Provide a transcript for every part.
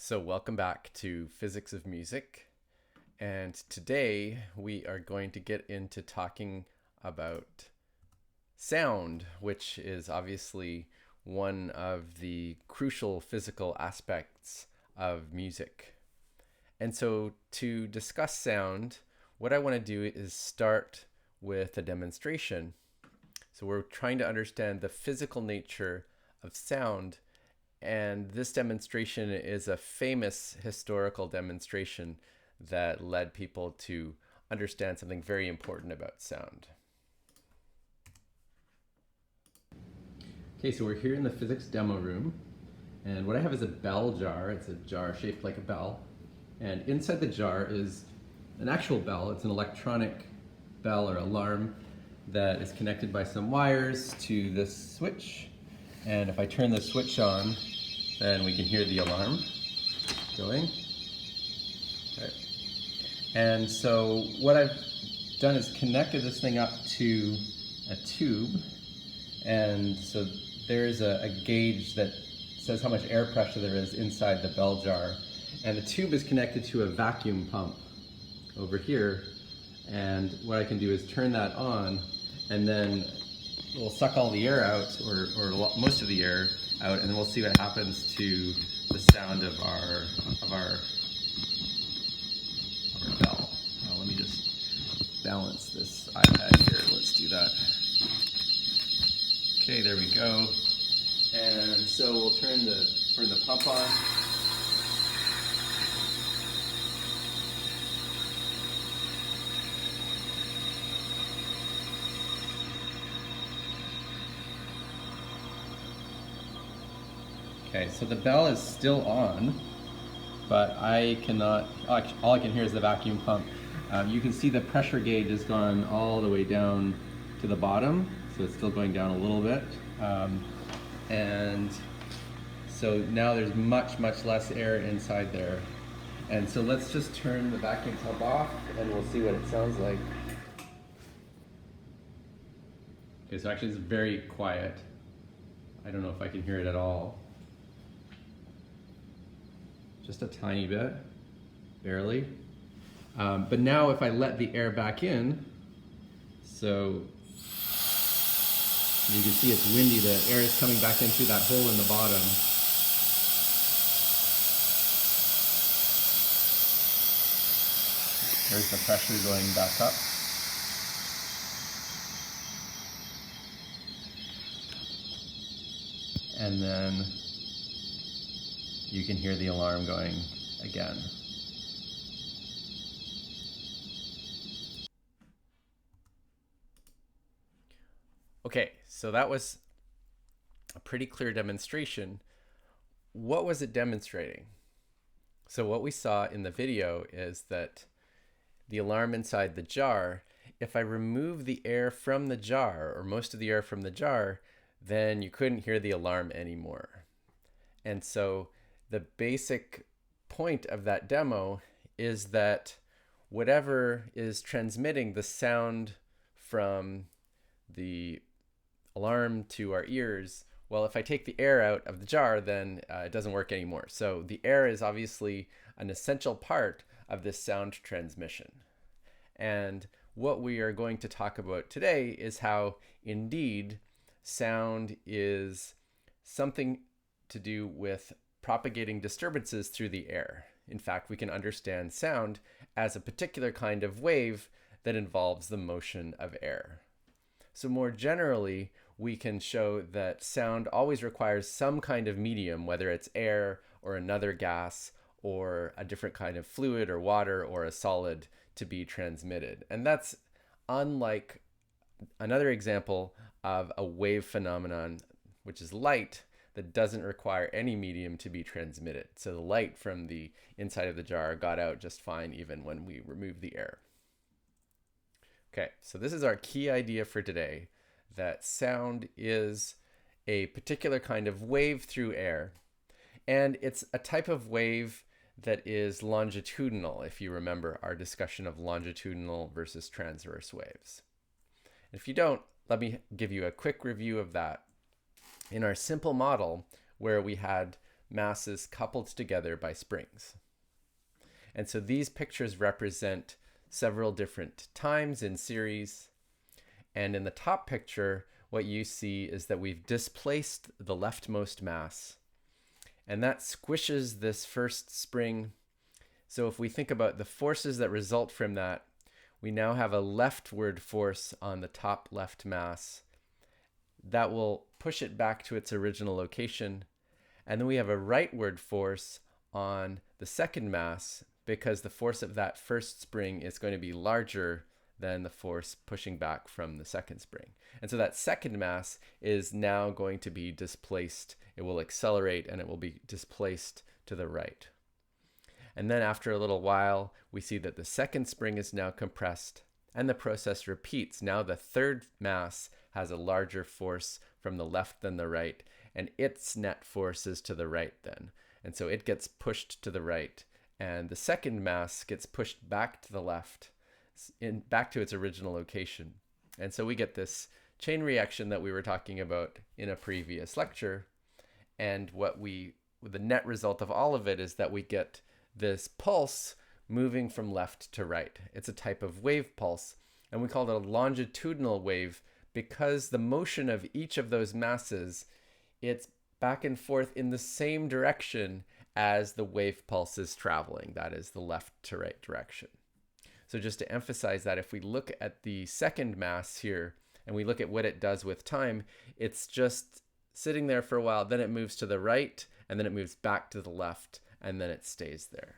So welcome back to Physics of Music. And today we are going to get into talking about sound, which is obviously one of the crucial physical aspects of music. And so to discuss sound, what I want to do is start with a demonstration. So we're trying to understand the physical nature of sound, and this demonstration is a famous historical demonstration that led people to understand something very important about sound. Okay, so we're here in the physics demo room, and what I have is a bell jar. It's a jar shaped like a bell, and inside the jar is an actual bell. It's an electronic bell or alarm that is connected by some wires to this switch. And if I turn the switch on, then we can hear the alarm going. Okay. And so what I've done is connected this thing up to a tube. And so there's a gauge that says how much air pressure there is inside the bell jar. And the tube is connected to a vacuum pump over here. And what I can do is turn that on, and then we'll suck all the air out, or most of the air out, and then we'll see what happens to the sound of our bell. Let me just balance this iPad here. Let's do that. Okay, there we go. And so we'll turn the pump on. Okay, so the bell is still on, but I cannot, all I can hear is the vacuum pump. You can see the pressure gauge has gone all the way down to the bottom, so it's still going down a little bit. And so now there's much less air inside there. And so let's just turn the vacuum pump off and we'll see what it sounds like. Okay, so actually it's very quiet. I don't know if I can hear it at all. Just a tiny bit, barely. But now if I let the air back in, so you can see it's windy, the air is coming back in through that hole in the bottom. There's the pressure going back up. And then you can hear the alarm going again. Okay, so that was a pretty clear demonstration. What was it demonstrating? So what we saw in the video is that the alarm inside the jar, if I remove the air from the jar, or most of the air from the jar, then you couldn't hear the alarm anymore. And so the basic point of that demo is that whatever is transmitting the sound from the alarm to our ears, well, if I take the air out of the jar, then it doesn't work anymore. So the air is obviously an essential part of this sound transmission. And what we are going to talk about today is how indeed sound is something to do with propagating disturbances through the air. In fact, we can understand sound as a particular kind of wave that involves the motion of air. So more generally, we can show that sound always requires some kind of medium, whether it's air or another gas or a different kind of fluid or water or a solid to be transmitted. And that's unlike another example of a wave phenomenon, which is light, that doesn't require any medium to be transmitted. So the light from the inside of the jar got out just fine even when we removed the air. Okay, so this is our key idea for today, that sound is a particular kind of wave through air. And it's a type of wave that is longitudinal, if you remember our discussion of longitudinal versus transverse waves. If you don't, let me give you a quick review of that. In our simple model, where we had masses coupled together by springs. And so these pictures represent several different times in series. And in the top picture, what you see is that we've displaced the leftmost mass, and that squishes this first spring. So if we think about the forces that result from that, we now have a leftward force on the top left mass that will push it back to its original location. And then we have a rightward force on the second mass, because the force of that first spring is going to be larger than the force pushing back from the second spring. And so that second mass is now going to be displaced. It will accelerate and it will be displaced to the right. And then after a little while, we see that the second spring is now compressed and the process repeats. Now the third mass has a larger force from the left than the right, and its net force is to the right then. And so it gets pushed to the right, and the second mass gets pushed back to the left, back to its original location. And so we get this chain reaction that we were talking about in a previous lecture. And the net result of all of it is that we get this pulse moving from left to right. It's a type of wave pulse, and we call it a longitudinal wave because the motion of each of those masses, it's back and forth in the same direction as the wave pulse is traveling. That is the left to right direction. So just to emphasize that, if we look at the second mass here and we look at what it does with time, it's just sitting there for a while, then it moves to the right, and then it moves back to the left, and then it stays there.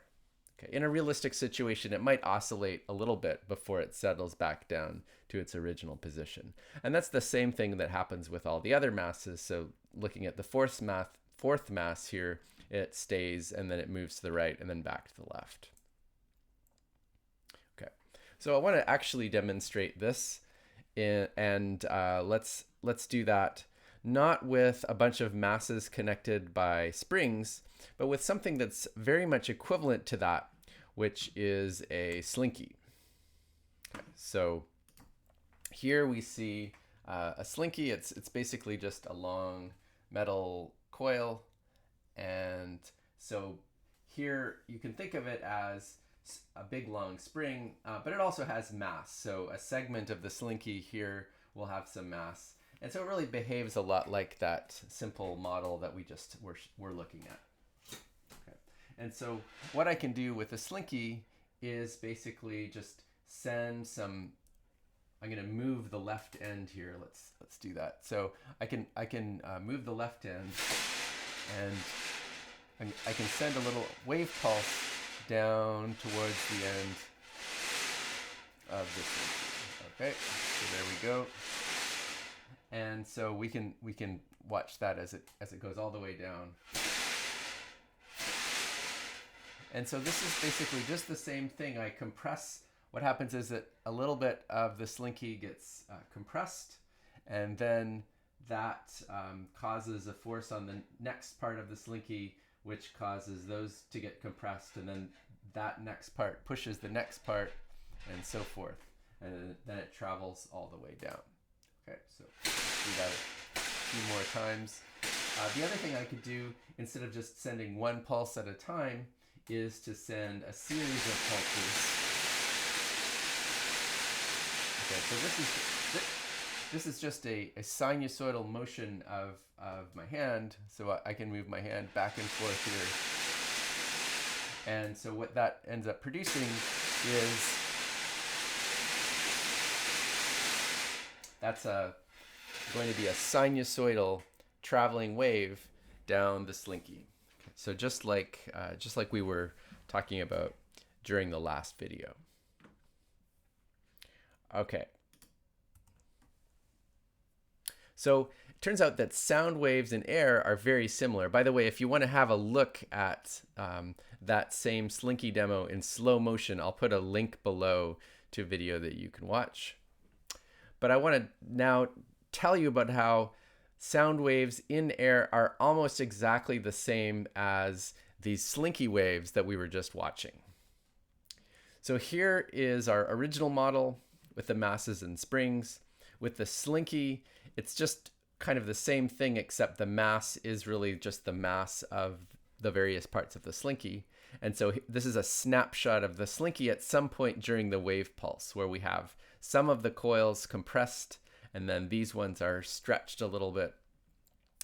Okay. In a realistic situation, it might oscillate a little bit before it settles back down to its original position. And that's the same thing that happens with all the other masses. So looking at the fourth mass here, it stays and then it moves to the right and then back to the left. Okay, so I want to actually demonstrate this, and let's do that not with a bunch of masses connected by springs, but with something that's very much equivalent to that, which is a slinky. Okay, so here we see a slinky. It's basically just a long metal coil. And so here you can think of it as a big long spring, but it also has mass. So a segment of the slinky here will have some mass. And so it really behaves a lot like that simple model that we just were looking at. Okay. And so what I can do with a slinky is basically just send some, I'm going to move the left end here. Let's do that. So I can move the left end, and I can send a little wave pulse down towards the end of this slinky. Okay, so there we go. And so we can watch that as it goes all the way down. And so this is basically just the same thing. I compress. What happens is that a little bit of the slinky gets compressed, and then that causes a force on the next part of the slinky, which causes those to get compressed, and then that next part pushes the next part, and so forth. And then it travels all the way down. Okay, so let's do that a few more times. The other thing I could do, instead of just sending one pulse at a time, is to send a series of pulses. Okay, so this is just a sinusoidal motion of my hand, so I can move my hand back and forth here. And so what that ends up producing is that's going to be a sinusoidal traveling wave down the slinky. Okay, so just like we were talking about during the last video. Okay. So it turns out that sound waves in air are very similar. By the way, if you want to have a look at that same slinky demo in slow motion, I'll put a link below to a video that you can watch. But I want to now tell you about how sound waves in air are almost exactly the same as these slinky waves that we were just watching. So here is our original model with the masses and springs. With the slinky, it's just kind of the same thing, except the mass is really just the mass of the various parts of the slinky. And so this is a snapshot of the slinky at some point during the wave pulse, where we have some of the coils compressed, and then these ones are stretched a little bit.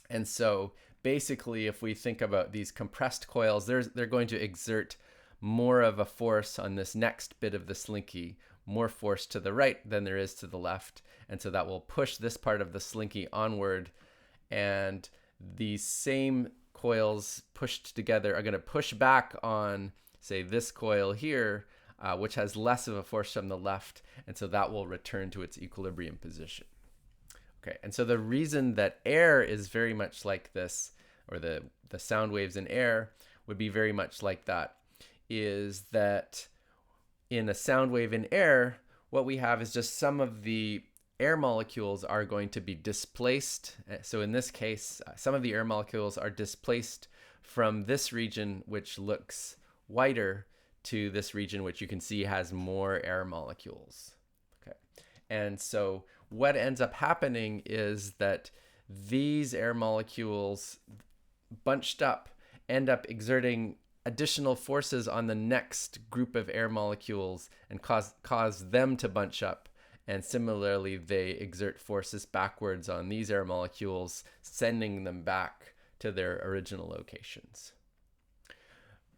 And so basically, if we think about these compressed coils, they're going to exert more of a force on this next bit of the slinky, more force to the right than there is to the left. And so that will push this part of the slinky onward. And these same coils pushed together are going to push back on, say, this coil here, which has less of a force from the left. And so that will return to its equilibrium position. Okay, and so the reason that air is very much like this, or the sound waves in air would be very much like that, is that in a sound wave in air, what we have is just some of the air molecules are going to be displaced. So in this case, some of the air molecules are displaced from this region, which looks whiter, to this region, which you can see has more air molecules. Okay, and so what ends up happening is that these air molecules bunched up end up exerting additional forces on the next group of air molecules and cause them to bunch up. And similarly, they exert forces backwards on these air molecules, sending them back to their original locations.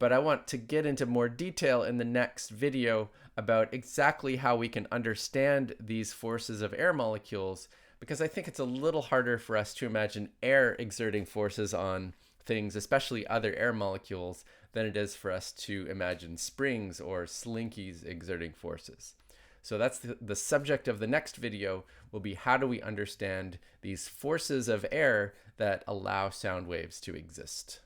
But I want to get into more detail in the next video about exactly how we can understand these forces of air molecules, because I think it's a little harder for us to imagine air exerting forces on things, especially other air molecules, than it is for us to imagine springs or slinkies exerting forces. So that's the subject of the next video, will be how do we understand these forces of air that allow sound waves to exist.